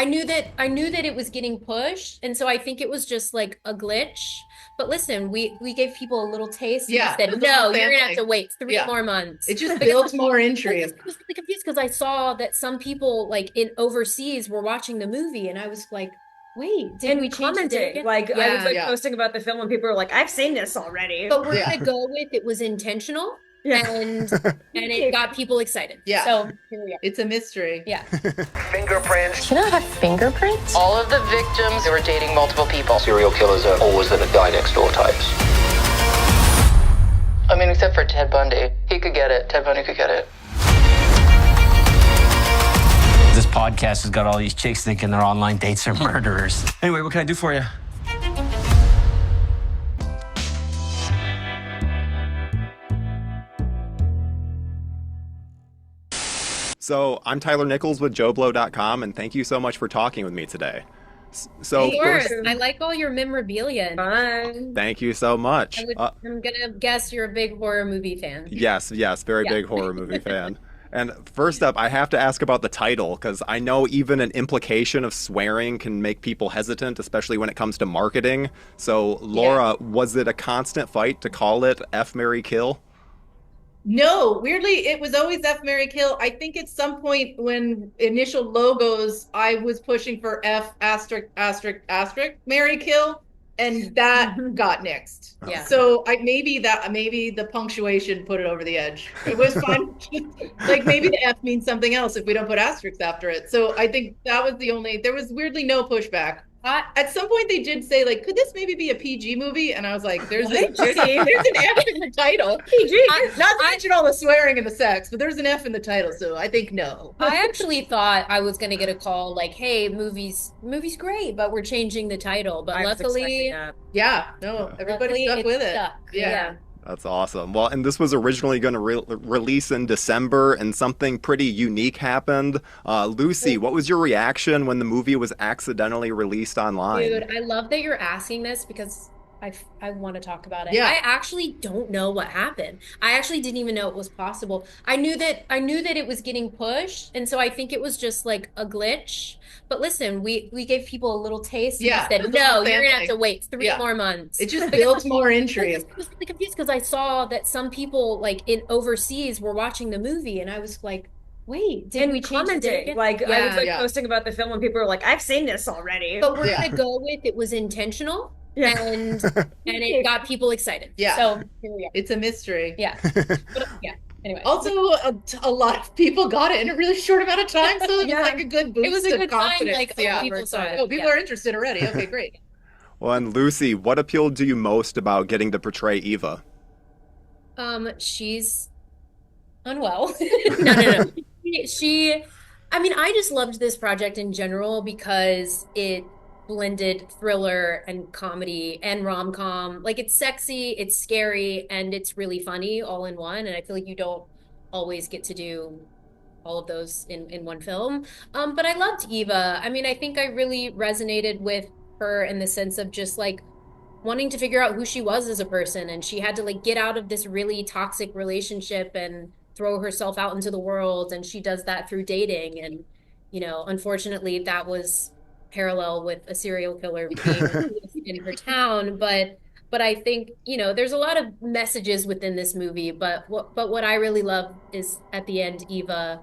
I knew that it was getting pushed, and so I think it was just like a glitch. But listen, we gave people a little taste and we Yeah, said, it was a whole no, you're gonna have family. to wait three Yeah. more months. It just Because builds more I intrigue. was really confused because I saw that some people like in overseas were watching the movie, and I was like, wait, did we And change the date commenting. again? Like I was Yeah. like Yeah. posting about the film and people were like, I've seen this already. But we're Yeah. gonna go with it was intentional Yeah. and it got people excited. Yeah. So here we are. It's a mystery. Yeah. Fingerprints. Do you not have fingerprints? All of the victims were dating multiple people. Serial killers are always the guy next door types. I mean, except for Ted Bundy. He could get it. Ted Bundy could get it. This podcast has got all these chicks thinking their online dates are murderers. Anyway, what can I do for you? So I'm Tyler Nichols with JoBlo.com, and thank you so much for talking with me today. So Of course. first, I like all your memorabilia. Fun. thank you so much. I'm gonna guess you're a big horror movie fan. Yes, very Yeah. big horror movie fan. And first up, I have to ask about the title, because I know even an implication of swearing can make people hesitant, especially when it comes to marketing. So Laura, was it a constant fight to call it F, Marry, Kill? No, weirdly, it was always F, Marry, Kill. I think at some point when initial logos, I was pushing for F asterisk asterisk asterisk Marry, Kill, and that got nixed. Yeah. So maybe the punctuation put it over the edge. It was fun. Like maybe the F means something else if we don't put asterisks after it. So I think that was there was weirdly no pushback. At some point they did say, like, could this maybe be a PG movie? And I was like, there's an F in the title. PG. Not to mention all the swearing and the sex, but there's an F in the title, so I think no. I actually thought I was gonna get a call like, "Hey, movie's great, but we're changing the title." But I was luckily, expecting that. Yeah, no, everybody stuck with it. stuck. Yeah. That's awesome. Well, and this was originally going to release in December, and something pretty unique happened. Lucy, what was your reaction when the movie was accidentally released online? Dude, I love that you're asking this because I want to talk about it. Yeah. I actually don't know what happened. I actually didn't even know it was possible. I knew that it was getting pushed, and so I think it was just like a glitch. But listen, we gave people a little taste and Yeah, we it said, was a no, whole you're gonna have family. to wait three Yeah. more months. It just Because builds more intrigue. I was really confused because I saw that some people like in overseas were watching the movie, and I was like, wait, did And we change the date commenting. again? Like I was like Yeah. posting about the film and people were like, I've seen this already. But we're Yeah. gonna go with it was intentional Yeah. and it got people excited. Yeah. So here we are. It's a mystery. Yeah. But, yeah. Anyway. Also, a lot of people got it in a really short amount of time, so it was Yeah. like a good boost It was a of good sign, confidence. like, oh, yeah. people saw it. Oh, people Yeah. are interested already. Okay, great. Well, and Lucy, what appealed to you most about getting to portray Eva? She's unwell. No. I mean, I just loved this project in general because it blended thriller and comedy and rom-com. Like it's sexy, it's scary, and it's really funny all in one. And I feel like you don't always get to do all of those in one film. But I loved Eva. I mean, I think I really resonated with her in the sense of just like wanting to figure out who she was as a person, and she had to like get out of this really toxic relationship and throw herself out into the world, and she does that through dating. And unfortunately that was parallel with a serial killer being in her town, but I think there's a lot of messages within this movie, but what I really love is at the end Eva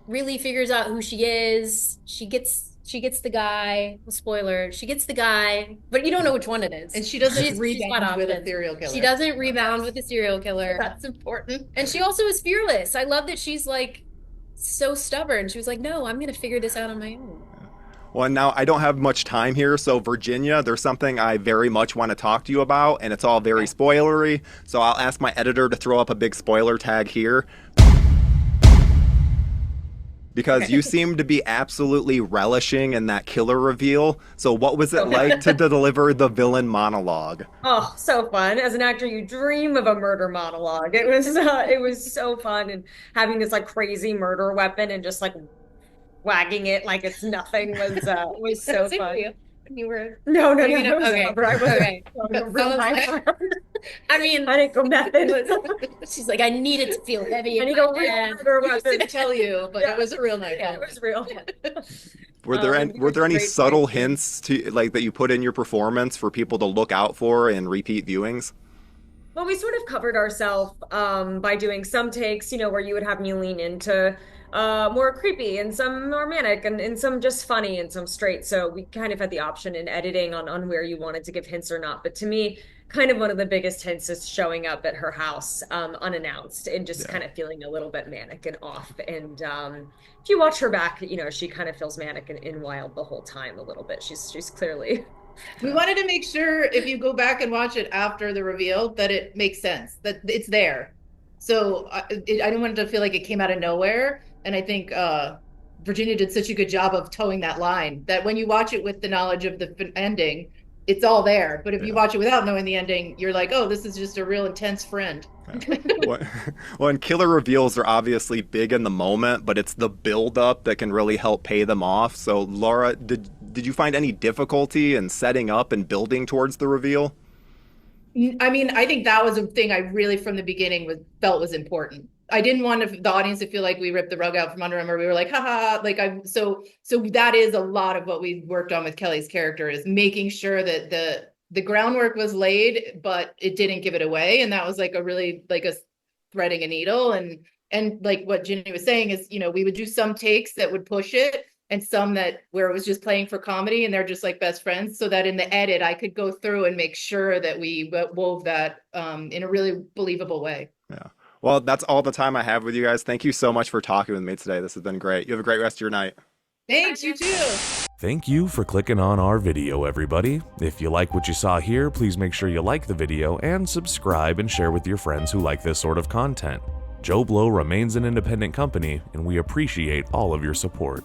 really figures out who she is. She gets the guy. Spoiler, she gets the guy, but you don't know which one it is. And she doesn't She's got rebound with a options. serial killer. She doesn't rebound with a serial killer. That's important. And she also is fearless. I love that she's like so stubborn. She was like, no, I'm going to figure this out on my own. Well, now I don't have much time here, so Virginia, there's something I very much want to talk to you about, and it's all very spoilery, so I'll ask my editor to throw up a big spoiler tag here. Because you seem to be absolutely relishing in that killer reveal. So what was it like to deliver the villain monologue? Oh, so fun. As an actor, you dream of a murder monologue. It was so fun, and having this like crazy murder weapon and just like wagging it like it's nothing was so Same for fun. you. You were No. okay. I wasn't Okay. real nice. I mean, I didn't go method. she's like, I need it to feel heavy. I in need my a real hand. murder I was weapon. going to tell you, but Yeah. it was a real night. Yeah, it was real. Were there any Great subtle point, too. hints to like that you put in your performance for people to look out for in repeat viewings? Well, we sort of covered ourselves by doing some takes, where you would have me lean into more creepy and some more manic and some just funny and some straight. So we kind of had the option in editing on where you wanted to give hints or not. But to me, kind of one of the biggest hints is showing up at her house unannounced and just Yeah. kind of feeling a little bit manic and off. And if you watch her back, she kind of feels manic and wild the whole time a little bit. She's clearly. We wanted to make sure if you go back and watch it after the reveal that it makes sense, that it's there. So I didn't want it to feel like it came out of nowhere. And I think Virginia did such a good job of towing that line that when you watch it with the knowledge of the ending, it's all there. But if you Yeah. watch it without knowing the ending, you're like, oh, this is just a real intense friend. Well, well, and killer reveals are obviously big in the moment, but it's the build up that can really help pay them off. So, Laura, did you find any difficulty in setting up and building towards the reveal? I mean, I think that was a thing I really from the beginning felt was important. I didn't want the audience to feel like we ripped the rug out from under them or we were like, haha, like so that is a lot of what we worked on with Kelly's character is making sure that the groundwork was laid, but it didn't give it away. And that was like a really like a threading a needle. And like what Ginny was saying is, we would do some takes that would push it and some that where it was just playing for comedy and they're just like best friends so that in the edit I could go through and make sure that we wove that in a really believable way. Yeah. Well, that's all the time I have with you guys. Thank you so much for talking with me today. This has been great. You have a great rest of your night. Thanks, you too. Thank you for clicking on our video, everybody. If you like what you saw here, please make sure you like the video and subscribe and share with your friends who like this sort of content. JoBlo remains an independent company, and we appreciate all of your support.